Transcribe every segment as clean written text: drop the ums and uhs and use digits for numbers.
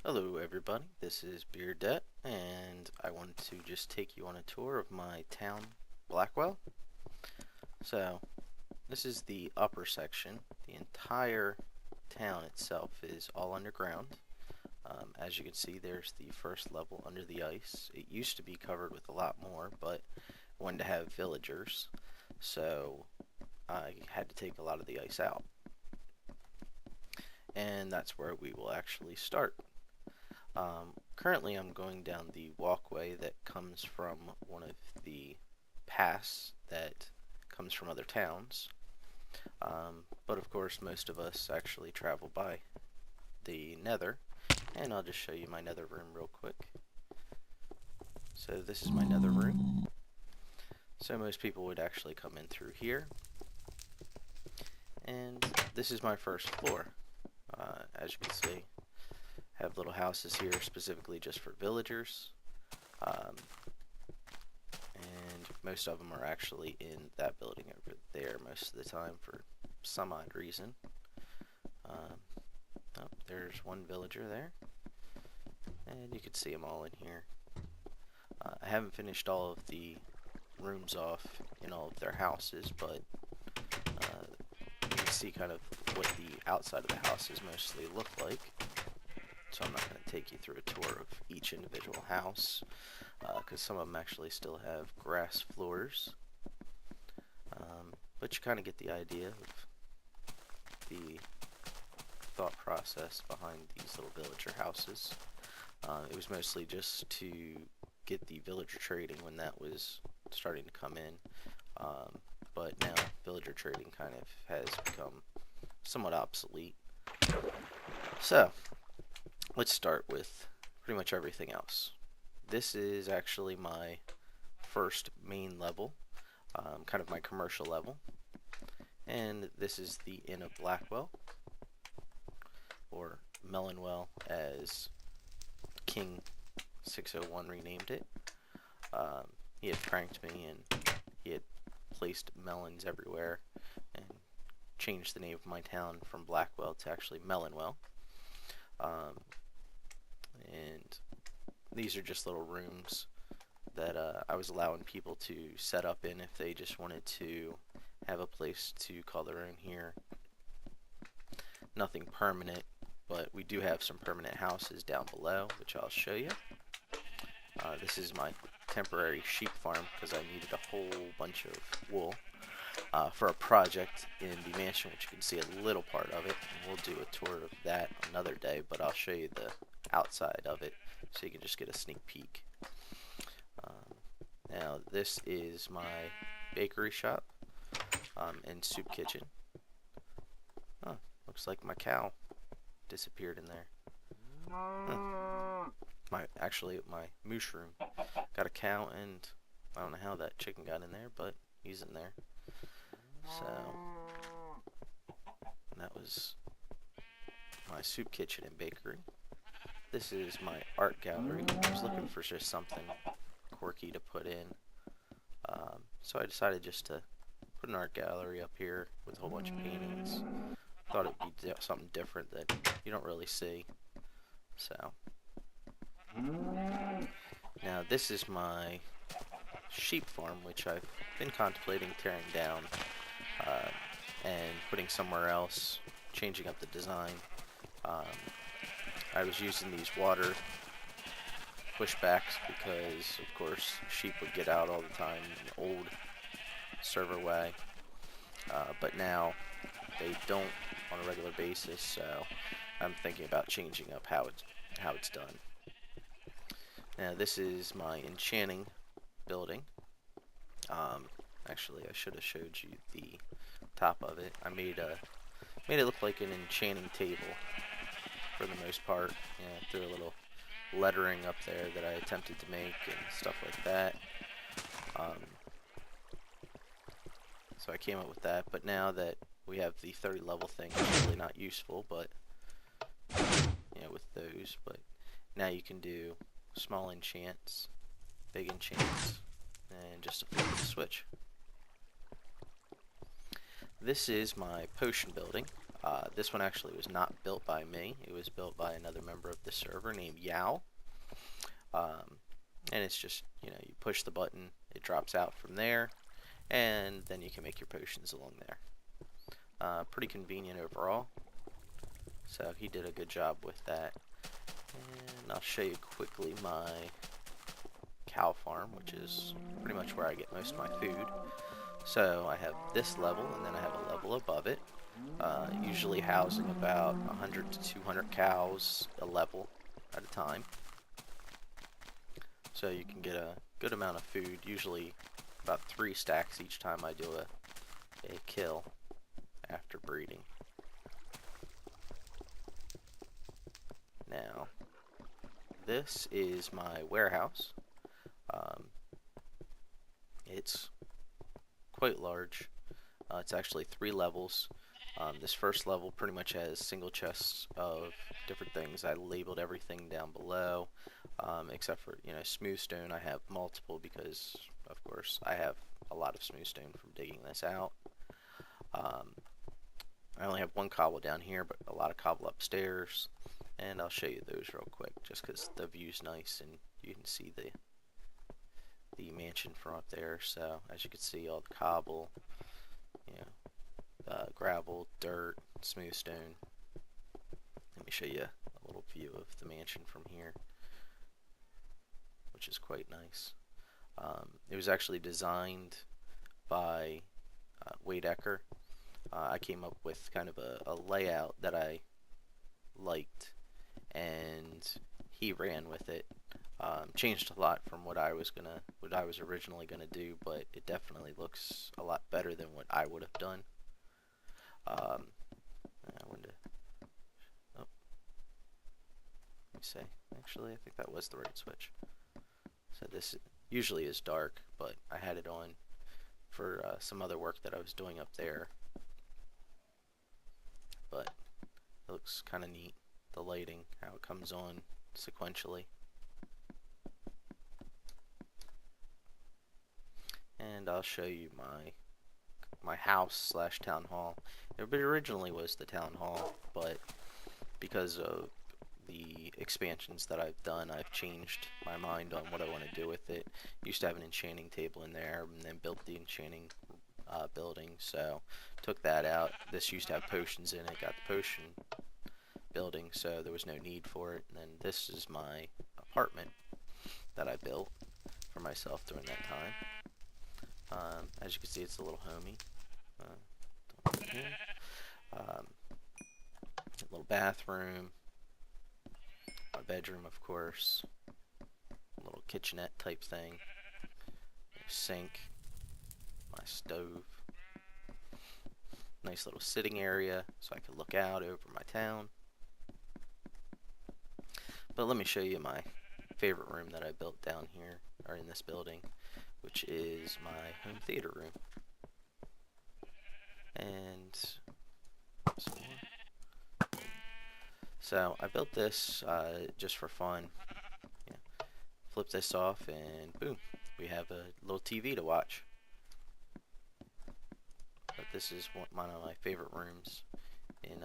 Hello everybody, this is Beerdette, and I wanted to just take you on a tour of my town, Blackwell. So, this is the upper section. The entire town itself is all underground. As you can see, there's the first level under the ice. It used to be covered with a lot more, but I wanted to have villagers, so I had to take a lot of the ice out. And that's where we will actually start. Currently I'm going down the walkway that comes from one of the paths that comes from other towns. But of course most of us actually travel by the nether, and I'll just show you my nether room real quick. So this is my nether room. So most people would actually come in through here, and this is my first floor. As you can see, have little houses here specifically just for villagers, and most of them are actually in that building over there most of the time for some odd reason. Oh, there's one villager there, and you can see them all in here. I haven't finished all of the rooms off in all of their houses, but you can see kind of what the outside of the houses mostly look like. So I'm not going to take you through a tour of each individual house, because some of them actually still have grass floors. But you kind of get the idea of the thought process behind these little villager houses. It was mostly just to get the villager trading when that was starting to come in. But now villager trading kind of has become somewhat obsolete. So, let's start with pretty much everything else. This is actually my first main level, kind of my commercial level. And this is the Inn of Blackwell, or Melonwell as King 601 renamed it. He had pranked me and he had placed melons everywhere and changed the name of my town from Blackwell to actually Melonwell. And these are just little rooms that I was allowing people to set up in if they just wanted to have a place to call their own here. Nothing permanent, but we do have some permanent houses down below, which I'll show you. This is my temporary sheep farm because I needed a whole bunch of wool for a project in the mansion, which you can see a little part of it. And we'll do a tour of that another day, but I'll show you the outside of it so you can just get a sneak peek. Now this is my bakery shop and soup kitchen. Oh, looks like my cow disappeared in there. Actually my mushroom got a cow, and I don't know how that chicken got in there, but he's in there. So that was my soup kitchen and bakery. This is my art gallery. I was looking for just something quirky to put in, so I decided just to put an art gallery up here with a whole bunch of paintings. Thought it would be something different that you don't really see. So now this is my sheep farm, which I've been contemplating tearing down and putting somewhere else, changing up the design. I was using these water pushbacks because, of course, sheep would get out all the time in the old server way, but now they don't on a regular basis, so I'm thinking about changing up how it's done. Now this is my enchanting building. Actually, I should have showed you the top of it. I made it look like an enchanting table for the most part. Threw a little lettering up there that I attempted to make and stuff like that. So I came up with that, but now that we have the 30 level thing, it's really not useful, but with those. But now you can do small enchants, big enchants, and just a flip of the switch. This is my potion building. This one actually was not built by me. It was built by another member of the server named Yao. And it's just, you push the button, it drops out from there, and then you can make your potions along there. Pretty convenient overall. So he did a good job with that. And I'll show you quickly my cow farm, which is pretty much where I get most of my food. So I have this level, and then I have a level above it, usually housing about 100 to 200 cows a level at a time. So you can get a good amount of food, usually about 3 stacks each time I do a kill after breeding. Now, this is my warehouse. It's quite large. It's actually 3 levels. This first level pretty much has single chests of different things. I labeled everything down below, except for, smooth stone. I have multiple because, of course, I have a lot of smooth stone from digging this out. I only have 1 cobble down here, but a lot of cobble upstairs, and I'll show you those real quick, just because the view's nice and you can see the mansion from up there. So as you can see, all the cobble, gravel, dirt, smooth stone. Let me show you a little view of the mansion from here, which is quite nice. It was actually designed by Wade Ecker. I came up with kind of a layout that I liked, and he ran with it. Changed a lot from what I was originally gonna do, but it definitely looks a lot better than what I would have done. I wanted to, let me see. Actually, I think that was the right switch. So this usually is dark, but I had it on for some other work that I was doing up there. But it looks kind of neat, the lighting, how it comes on sequentially. And I'll show you my house slash town hall. It originally was the town hall, but because of the expansions that I've done, I've changed my mind on what I want to do with it. Used to have an enchanting table in there, and then built the enchanting building, so took that out. This used to have potions in it, got the potion building, so there was no need for it. And then this is my apartment that I built for myself during that time. As you can see, it's a little homey. A little bathroom, my bedroom, of course, a little kitchenette type thing, sink, my stove, nice little sitting area so I can look out over my town. But let me show you my favorite room that I built down here, or in this building, which is my home theater room. And so I built this just for fun. Flip this off and boom, we have a little TV to watch. But this is one of my favorite rooms in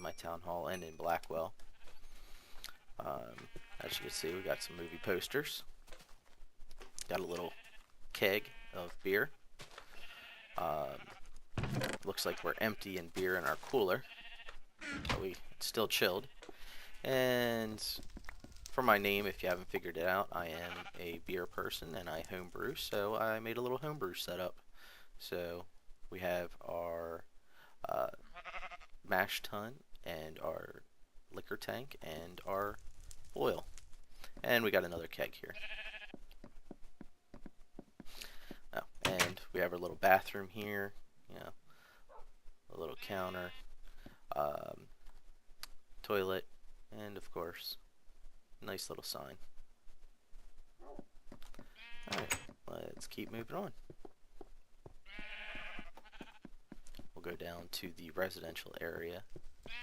my town hall and in Blackwell. As you can see, we got some movie posters. Got a little keg of beer. Looks like we're emptying beer in our cooler, so it's still chilled. And for my name, if you haven't figured it out, I am a beer person and I homebrew, so I made a little homebrew setup. So we have our mash tun and our liquor tank and our boil, and we got another keg here. Oh, and we have our little bathroom here, a little counter, toilet, and of course, nice little sign. Alright, let's keep moving on. We'll go down to the residential area.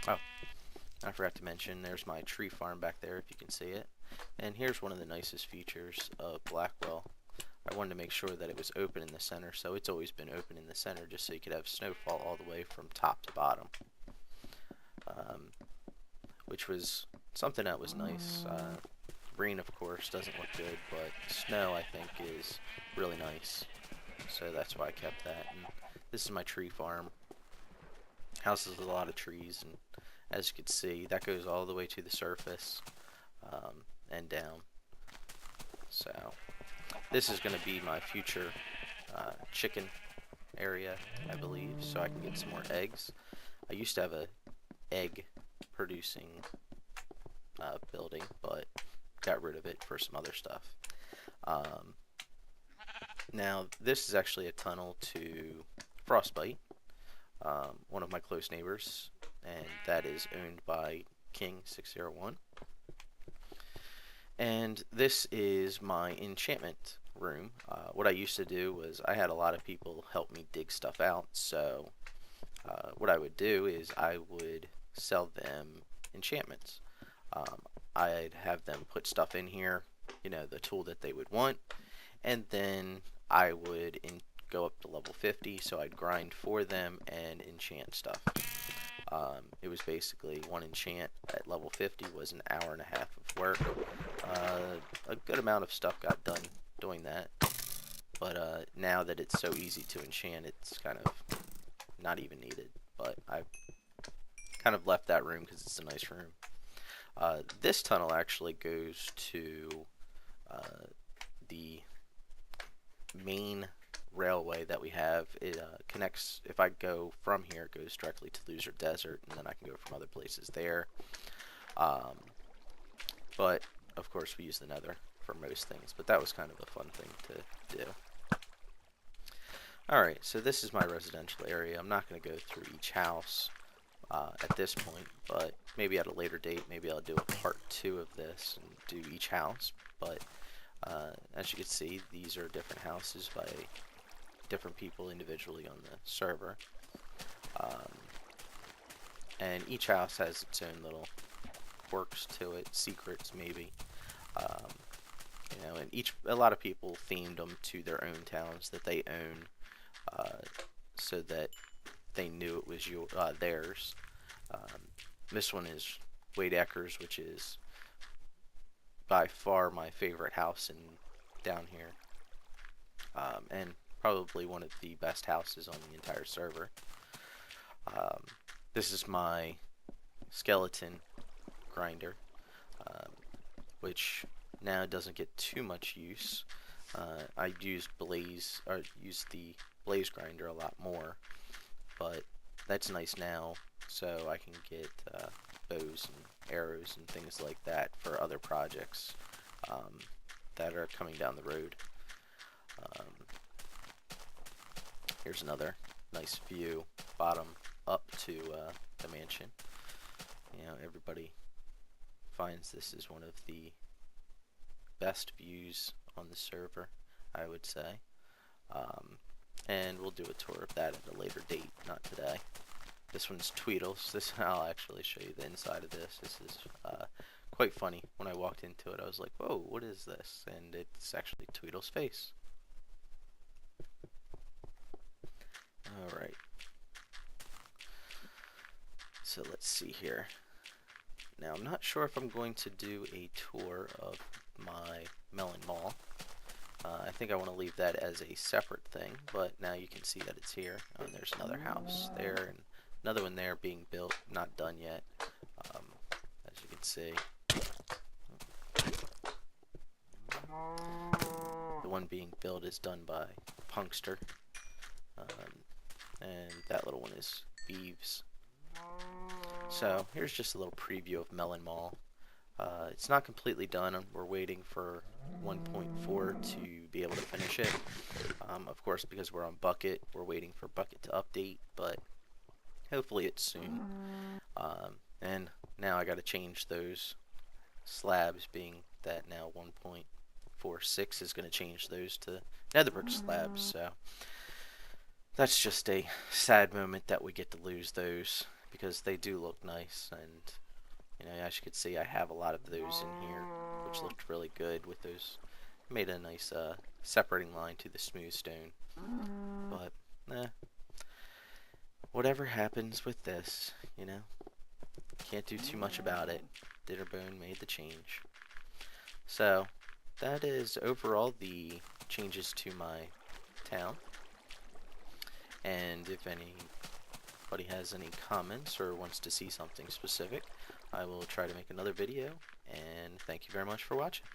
Oh, I forgot to mention, there's my tree farm back there if you can see it. And here's one of the nicest features of Blackwell. I wanted to make sure that it was open in the center, so it's always been open in the center just so you could have snowfall all the way from top to bottom, which was something that was nice. Rain, of course, doesn't look good, but snow, I think, is really nice, so that's why I kept that. And this is my tree farm. House has a lot of trees, and as you can see, that goes all the way to the surface and down. So this is going to be my future chicken area, I believe, so I can get some more eggs. I used to have a egg producing building, but got rid of it for some other stuff. Now this is actually a tunnel to Frostbite, one of my close neighbors, and that is owned by King601. And this is my enchantment room. What I used to do was I had a lot of people help me dig stuff out, so what I would do is I would sell them enchantments. I'd have them put stuff in here, you know, the tool that they would want, and then I would go up to level 50, so I'd grind for them and enchant stuff. It was basically one enchant at level 50 was an hour and a half of work. A good amount of stuff got done doing that, but now that it's so easy to enchant, it's kind of not even needed. But I kind of left that room because it's a nice room. This tunnel actually goes to the main railway that we have. It connects, if I go from here, it goes directly to Loser Desert, and then I can go from other places there. But of course we use the Nether for most things, but that was kind of a fun thing to do. Alright, so this is my residential area. I'm not going to go through each house at this point, but maybe at a later date, maybe I'll do a part 2 of this and do each house. But as you can see, these are different houses by different people individually on the server, and each house has its own little quirks to it, secrets maybe, you know, and a lot of people themed them to their own towns that they own, so that they knew it was theirs. This one is Wade Eckers, which is by far my favorite house down here, and probably one of the best houses on the entire server. This is my skeleton grinder, which now doesn't get too much use. I use the blaze grinder a lot more, but that's nice now, so I can get bows and arrows and things like that for other projects that are coming down the road. Here's another nice view, bottom up to the mansion. You know, everybody finds this is one of the best views on the server, I would say. And we'll do a tour of that at a later date, not today. This one's Tweedles. I'll actually show you the inside of this. This is quite funny. When I walked into it, I was like, whoa, what is this? And it's actually Tweedle's face. Alright. So let's see here. Now, I'm not sure if I'm going to do a tour of my melon mall. I think I want to leave that as a separate thing, but now you can see that it's here. And there's another house there, and another one there being built, not done yet, as you can see. The one being built is done by Punkster, and that little one is Beeves. So here's just a little preview of Melon Mall. It's not completely done. We're waiting for 1.4 to be able to finish it. Of course, because we're on Bucket, we're waiting for Bucket to update, but hopefully it's soon. And now I got to change those slabs, being that now 1.46 is going to change those to netherbrick slabs. So that's just a sad moment that we get to lose those, because they do look nice, and you know, as you can see, I have a lot of those in here, which looked really good with those made a nice separating line to the smooth stone. But, whatever happens with this, you know, can't do too much about it. Ditterbone made the change. So, that is overall the changes to my town. And if anybody has any comments or wants to see something specific, I will try to make another video. And thank you very much for watching.